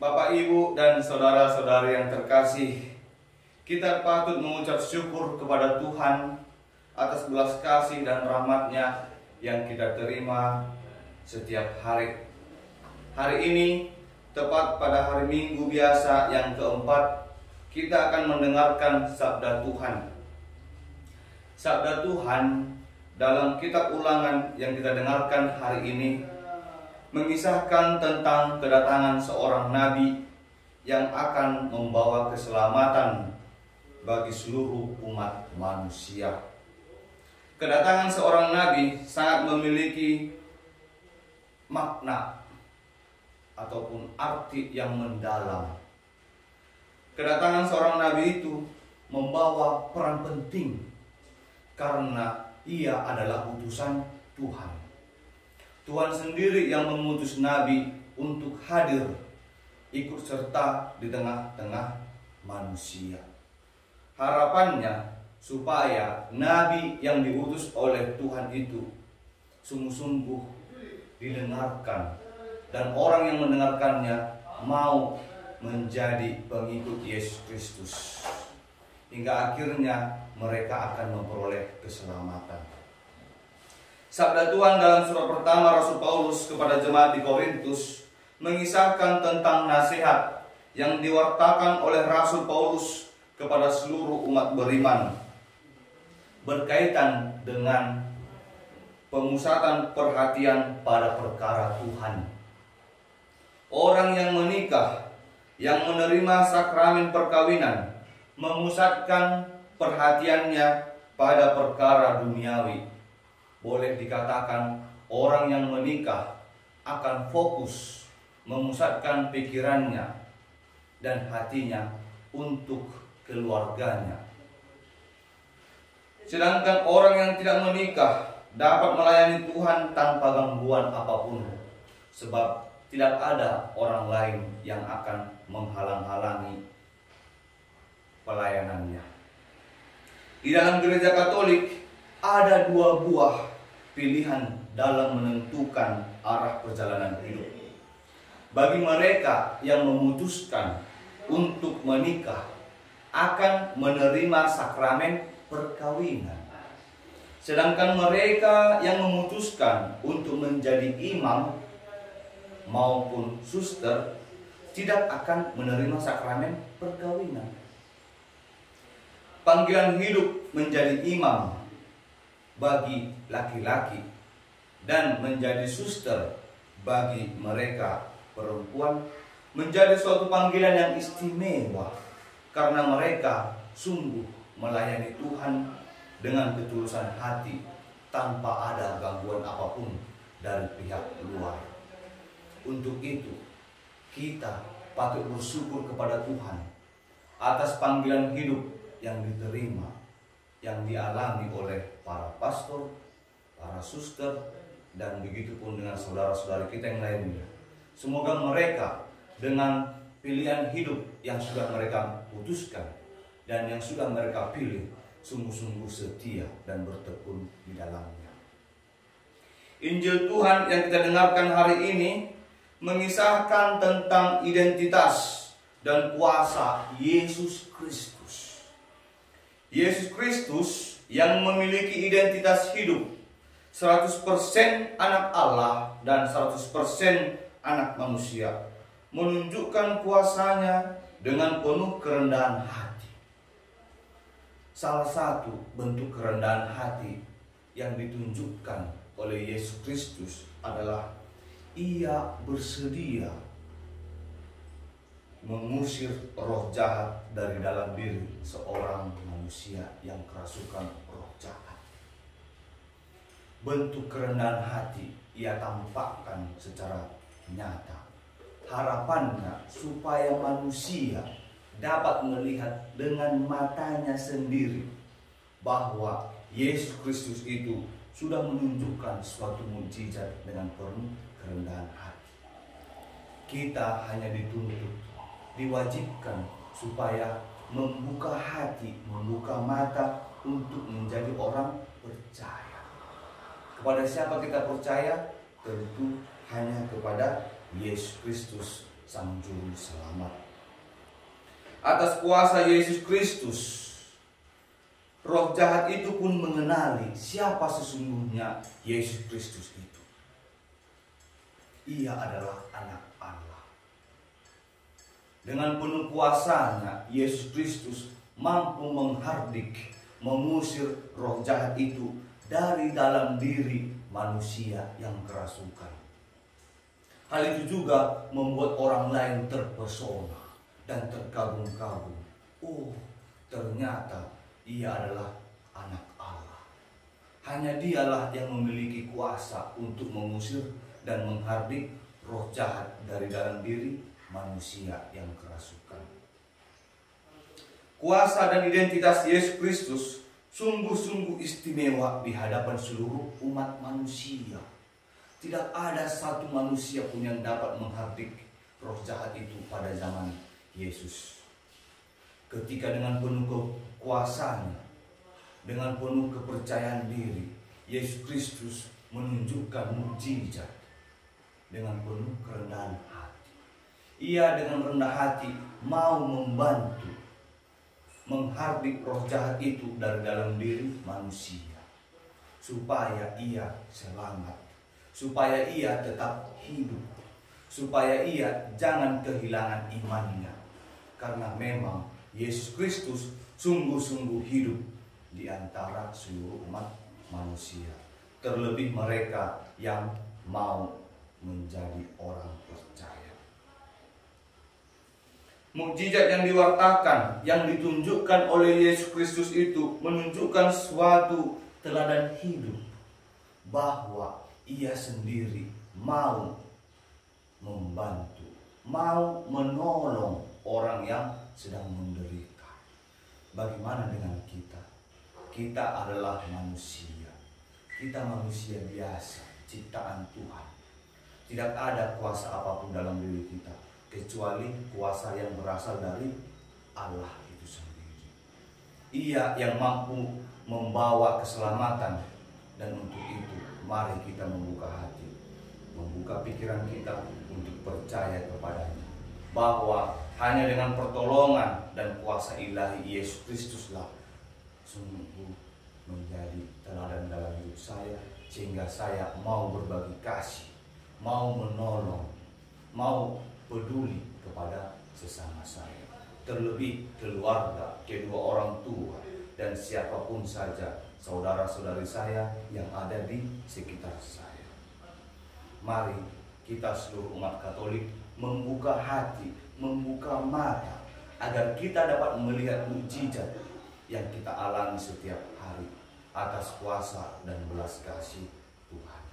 Bapak, Ibu, dan saudara-saudari yang terkasih, kita patut mengucap syukur kepada Tuhan atas belas kasih dan rahmat-Nya yang kita terima setiap hari. Hari ini, tepat pada hari Minggu biasa yang keempat, kita akan mendengarkan sabda Tuhan. Sabda Tuhan dalam kitab Ulangan yang kita dengarkan hari ini mengisahkan tentang kedatangan seorang nabi yang akan membawa keselamatan bagi seluruh umat manusia. Kedatangan seorang nabi sangat memiliki makna ataupun arti yang mendalam. Kedatangan seorang nabi itu membawa peran penting karena ia adalah utusan Tuhan. Tuhan sendiri yang mengutus nabi untuk hadir, ikut serta di tengah-tengah manusia. Harapannya supaya nabi yang diutus oleh Tuhan itu sungguh-sungguh didengarkan, dan orang yang mendengarkannya mau menjadi pengikut Yesus Kristus, hingga akhirnya mereka akan memperoleh keselamatan. Sabda Tuhan dalam surat pertama Rasul Paulus kepada jemaat di Korintus mengisahkan tentang nasihat yang diwartakan oleh Rasul Paulus kepada seluruh umat beriman berkaitan dengan pemusatan perhatian pada perkara Tuhan. Orang yang menikah, yang menerima sakramen perkawinan, memusatkan perhatiannya pada perkara duniawi. Boleh dikatakan orang yang menikah akan fokus memusatkan pikirannya dan hatinya untuk keluarganya. Sedangkan orang yang tidak menikah dapat melayani Tuhan tanpa gangguan apapun, sebab tidak ada orang lain yang akan menghalang-halangi pelayanannya. Di dalam gereja Katolik ada dua buah pilihan dalam menentukan arah perjalanan hidup. Bagi mereka yang memutuskan untuk menikah akan menerima sakramen perkawinan. Sedangkan mereka yang memutuskan untuk menjadi imam maupun suster tidak akan menerima sakramen perkawinan. Panggilan hidup menjadi imam bagi laki-laki dan menjadi suster bagi mereka perempuan menjadi suatu panggilan yang istimewa, karena mereka sungguh melayani Tuhan dengan ketulusan hati tanpa ada gangguan apapun dari pihak luar. Untuk itu kita patut bersyukur kepada Tuhan atas panggilan hidup yang diterima, yang dialami oleh para pastor, para suster, dan begitu pun dengan saudara-saudara kita yang lainnya. Semoga mereka dengan pilihan hidup yang sudah mereka putuskan dan yang sudah mereka pilih sungguh-sungguh setia dan bertekun di dalamnya. Injil Tuhan yang kita dengarkan hari ini mengisahkan tentang identitas dan kuasa Yesus Kristus. Yesus Kristus yang memiliki identitas hidup 100% anak Allah dan 100% anak manusia, menunjukkan kuasanya dengan penuh kerendahan hati. Salah satu bentuk kerendahan hati yang ditunjukkan oleh Yesus Kristus adalah Ia bersedia mengusir roh jahat dari dalam diri seorang manusia yang kerasukan roh jahat. Bentuk kerendahan hati Ia tampakkan secara nyata. Harapannya supaya manusia dapat melihat dengan matanya sendiri bahwa Yesus Kristus itu sudah menunjukkan suatu mukjizat dengan penuh kerendahan hati. Kita hanya dituntut, diwajibkan supaya membuka hati, membuka mata untuk menjadi orang percaya. Kepada siapa kita percaya? Tentu hanya kepada Yesus Kristus Sang Juru Selamat. Atas kuasa Yesus Kristus, roh jahat itu pun mengenali siapa sesungguhnya Yesus Kristus itu. Ia adalah anak Allah. Dengan penuh kuasanya, Yesus Kristus mampu menghardik, mengusir roh jahat itu dari dalam diri manusia yang kerasukan. Hal itu juga membuat orang lain terpesona dan terkagum-kagum. Oh, ternyata ia adalah anak Allah. Hanya dialah yang memiliki kuasa untuk mengusir dan menghardik roh jahat dari dalam diri manusia yang kerasukan. Kuasa dan identitas Yesus Kristus sungguh-sungguh istimewa di hadapan seluruh umat manusia. Tidak ada satu manusia pun yang dapat menghardik roh jahat itu pada zaman Yesus. Ketika dengan penuh kekuasaannya, dengan penuh kepercayaan diri, Yesus Kristus menunjukkan mukjizat dengan penuh kerendahan hati. Ia dengan rendah hati mau membantu menghardik roh jahat itu dari dalam diri manusia, supaya ia selamat, supaya ia tetap hidup, supaya ia jangan kehilangan imannya. Karena memang Yesus Kristus sungguh-sungguh hidup di antara seluruh umat manusia, terlebih mereka yang mau menjadi orang percaya. Mukjizat yang diwartakan, yang ditunjukkan oleh Yesus Kristus itu menunjukkan suatu teladan hidup, bahwa ia sendiri mau membantu, mau menolong orang yang sedang menderita. Bagaimana dengan kita? Kita adalah manusia. Kita manusia biasa, ciptaan Tuhan. Tidak ada kuasa apapun dalam diri kita, kecuali kuasa yang berasal dari Allah itu sendiri. Ia yang mampu membawa keselamatan. Dan untuk itu, mari kita membuka hati, membuka pikiran kita untuk percaya kepadanya, bahwa hanya dengan pertolongan dan kuasa ilahi Yesus Kristuslah sungguh menjadi teladan dalam hidup saya, sehingga saya mau berbagi kasih, mau menolong, mau peduli kepada sesama saya, terlebih keluarga, kedua orang tua, dan siapapun saja saudara-saudari saya yang ada di sekitar saya. Mari kita seluruh umat Katolik membuka hati, membuka mata, agar kita dapat melihat mukjizat yang kita alami setiap hari atas kuasa dan belas kasih Tuhan.